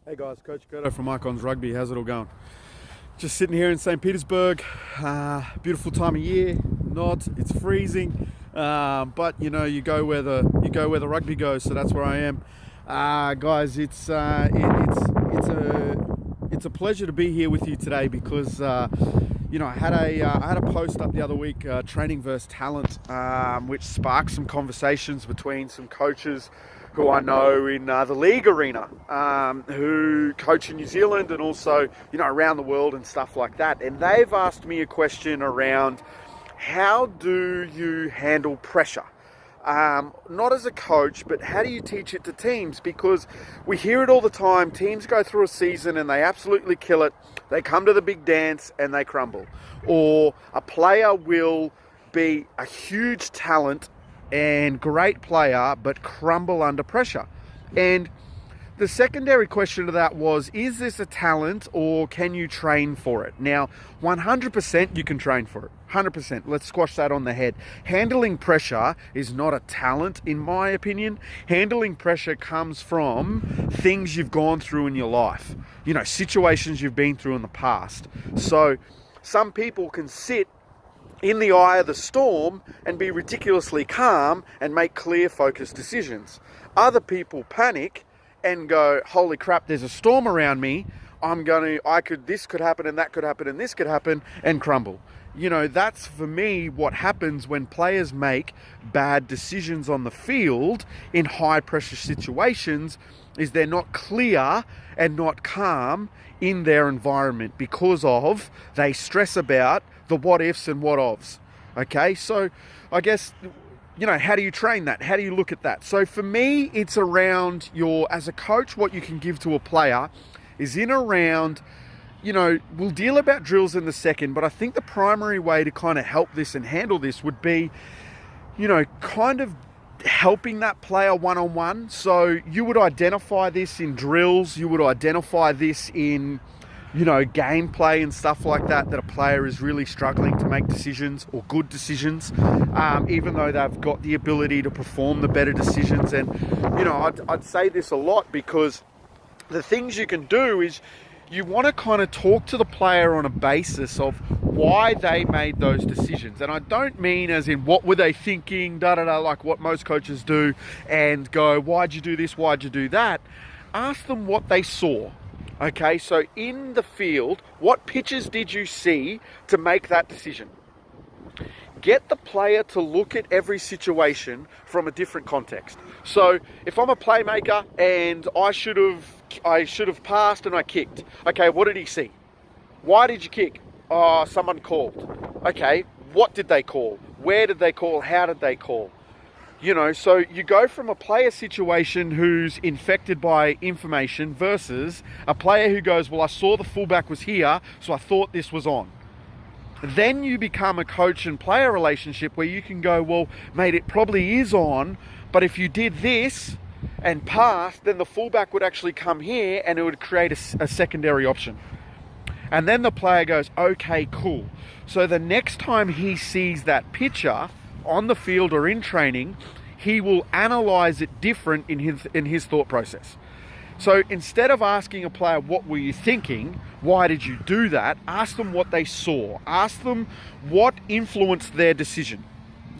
Hey guys, Coach Curto from Icons Rugby. How's it all going? Just sitting here in St. Petersburg. Beautiful time of year. Not, it's freezing, but you go where the rugby goes. So that's where I am, guys. It's a pleasure to be here with you today because I had a post up the other week, training versus talent, which sparked some conversations between some coaches who I know in the league arena, who coach in New Zealand and also, around the world and stuff like that. And they've asked me a question around how do you handle pressure? Not as a coach, but how do you teach it to teams? Because we hear it all the time. Teams go through a season and they absolutely kill it. They come to the big dance and they crumble. Or a player will be a huge talent and great player, but crumble under pressure. And the secondary question to that was, is this a talent or can you train for it? Now, 100% you can train for it. 100%. Let's squash that on the head. Handling pressure is not a talent, in my opinion. Handling pressure comes from things you've gone through in your life, situations you've been through in the past. So some people can sit in the eye of the storm and be ridiculously calm and make clear, focused decisions. Other people panic and go, holy crap, there's a storm around me. This could happen and that could happen and this could happen, and crumble. That's for me what happens when players make bad decisions on the field in high pressure situations, is they're not clear and not calm in their environment because of they stress about the what ifs and what ofs. Okay, so I guess, how do you train that? How do you look at that? So for me, it's around as a coach, what you can give to a player is in around, we'll deal about drills in the second, but I think the primary way to kind of help this and handle this would be, kind of helping that player one-on-one. So you would identify this in drills, you would identify this in, gameplay and stuff like that a player is really struggling to make decisions or good decisions, even though they've got the ability to perform the better decisions. And, I'd say this a lot because the things you can do is you want to kind of talk to the player on a basis of why they made those decisions. And I don't mean as in what were they thinking, like what most coaches do, and go, why'd you do this, why'd you do that? Ask them what they saw. Okay, so in the field, what pitches did you see to make that decision? Get the player to look at every situation from a different context. So if I'm a playmaker and I should have passed and I kicked. Okay, what did he see? Why did you kick? Oh, someone called. Okay, what did they call? Where did they call? How did they call? So you go from a player situation who's infected by information versus a player who goes, well, I saw the fullback was here, so I thought this was on. Then you become a coach and player relationship where you can go, well, mate, it probably is on, but if you did this and passed, then the fullback would actually come here and it would create a secondary option. And then the player goes, okay, cool. So the next time he sees that picture on the field or in training, he will analyze it different in his thought process. So instead of asking a player, what were you thinking? Why did you do that? Ask them what they saw. Ask them what influenced their decision.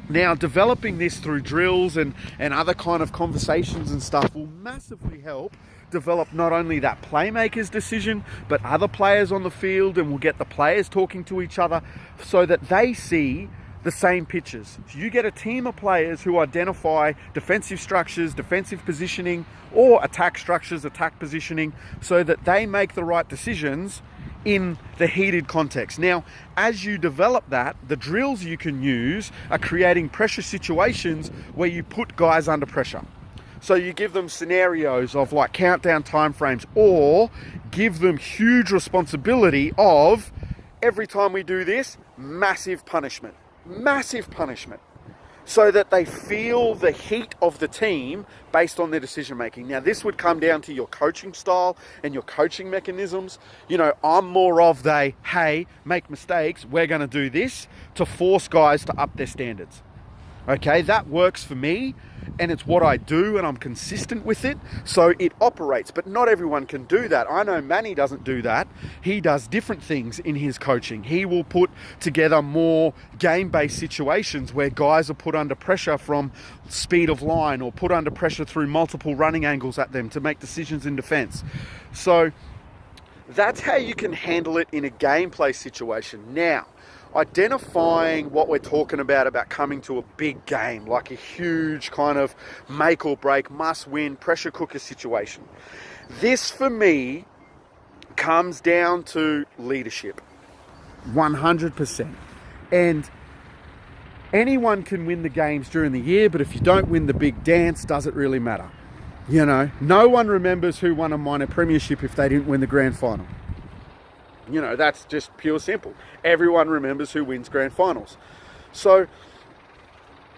Now, developing this through drills and other kind of conversations and stuff will massively help develop not only that playmaker's decision, but other players on the field, and will get the players talking to each other so that they see the same pictures. So you get a team of players who identify defensive structures, defensive positioning, or attack structures, attack positioning, so that they make the right decisions in the heated context. Now, as you develop that, the drills you can use are creating pressure situations where you put guys under pressure. So you give them scenarios of like countdown timeframes, or give them huge responsibility of every time we do this, massive punishment, so that they feel the heat of the team based on their decision making. Now, this would come down to your coaching style and your coaching mechanisms. I'm more of hey, make mistakes, we're going to do this, to force guys to up their standards. Okay, that works for me. and it's what I do, and I'm consistent with it, so it operates. But not everyone can do that. I know Manny doesn't do that. He does different things in his coaching. He will put together more game-based situations where guys are put under pressure from speed of line, or put under pressure through multiple running angles at them to make decisions in defense. So that's how you can handle it in a gameplay situation. Now, identifying what we're talking about coming to a big game, like a huge kind of make or break, must win, pressure cooker situation. This, for me, comes down to leadership. 100%. And anyone can win the games during the year, but if you don't win the big dance, does it really matter? You know, no one remembers who won a minor premiership if they didn't win the grand final. You know, that's just pure simple. Everyone remembers who wins grand finals. So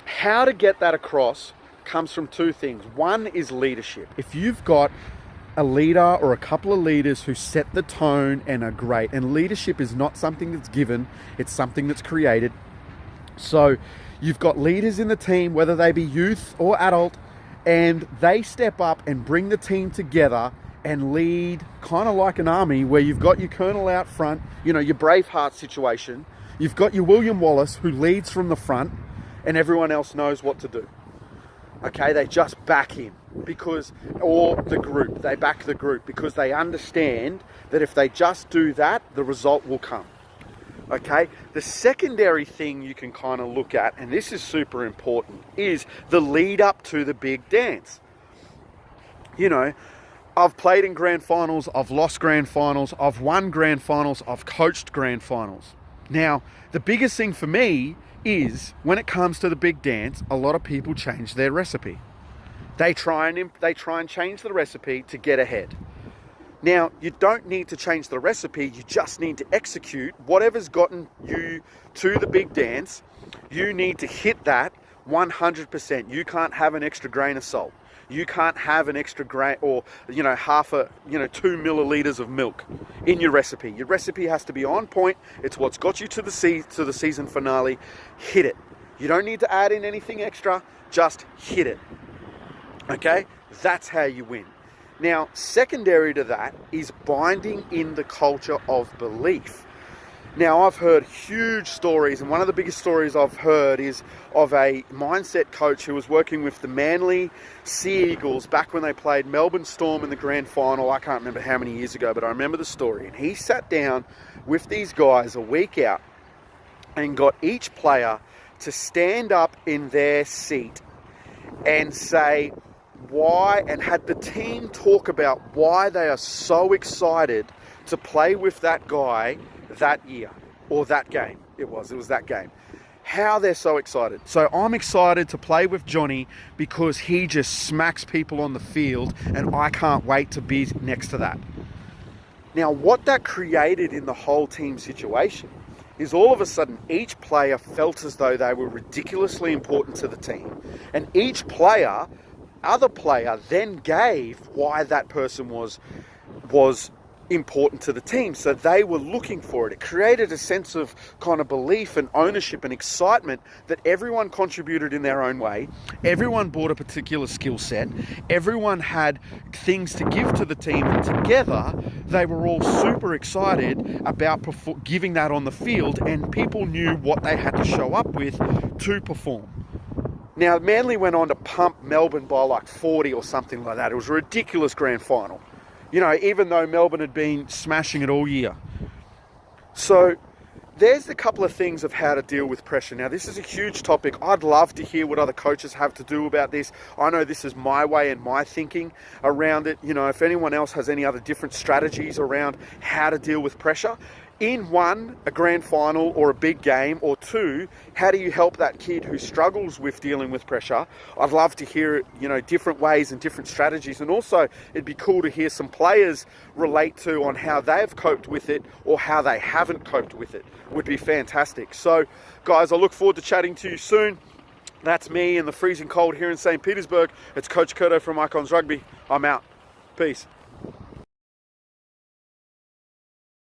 how to get that across comes from two things. One is leadership. If you've got a leader or a couple of leaders who set the tone and are great, and leadership is not something that's given, it's something that's created. So you've got leaders in the team, whether they be youth or adult, and they step up and bring the team together and lead kind of like an army, where you've got your colonel out front, you know, your Braveheart situation. You've got your William Wallace who leads from the front, and everyone else knows what to do. Okay, they just back him or the group, they back the group because they understand that if they just do that, the result will come. Okay, the secondary thing you can kind of look at, and this is super important, is the lead up to the big dance. You know, I've played in grand finals, I've lost grand finals, I've won grand finals, I've coached grand finals. Now, the biggest thing for me is when it comes to the big dance, a lot of people change their recipe. They try and change the recipe to get ahead. Now, you don't need to change the recipe, you just need to execute whatever's gotten you to the big dance. You need to hit that 100%. You can't have an extra grain of salt. You can't have an extra grain or, you know, 2 milliliters of milk in your recipe. Your recipe has to be on point. It's what's got you to the season finale. Hit it. You don't need to add in anything extra, just hit it. Okay? That's how you win. Now, secondary to that is binding in the culture of belief. Now, I've heard huge stories, and one of the biggest stories I've heard is of a mindset coach who was working with the Manly Sea Eagles back when they played Melbourne Storm in the grand final. I can't remember how many years ago, but I remember the story. And he sat down with these guys a week out and got each player to stand up in their seat and say why, and had the team talk about why they are so excited to play with that guy that year, or that game. It was that game. How they're so excited. So I'm excited to play with Johnny because he just smacks people on the field, and I can't wait to be next to that. Now, what that created in the whole team situation is all of a sudden each player felt as though they were ridiculously important to the team. And each other player then gave why that person was important to the team. So they were looking for it. It created a sense of kind of belief and ownership and excitement that everyone contributed in their own way. Everyone brought a particular skill set. Everyone had things to give to the team. And together, they were all super excited about giving that on the field, and people knew what they had to show up with to perform. Now, Manly went on to pump Melbourne by like 40 or something like that. It was a ridiculous grand final. You know, even though Melbourne had been smashing it all year. So there's a couple of things of how to deal with pressure. Now, this is a huge topic. I'd love to hear what other coaches have to do about this. I know this is my way and my thinking around it. You know, if anyone else has any other different strategies around how to deal with pressure, in one, a grand final or a big game, or two, how do you help that kid who struggles with dealing with pressure? I'd love to hear, you know, different ways and different strategies. And also, it'd be cool to hear some players relate to on how they've coped with it or how they haven't coped with it. Would be fantastic. So, guys, I look forward to chatting to you soon. That's me in the freezing cold here in St. Petersburg. It's Coach Curto from Icons Rugby. I'm out. Peace.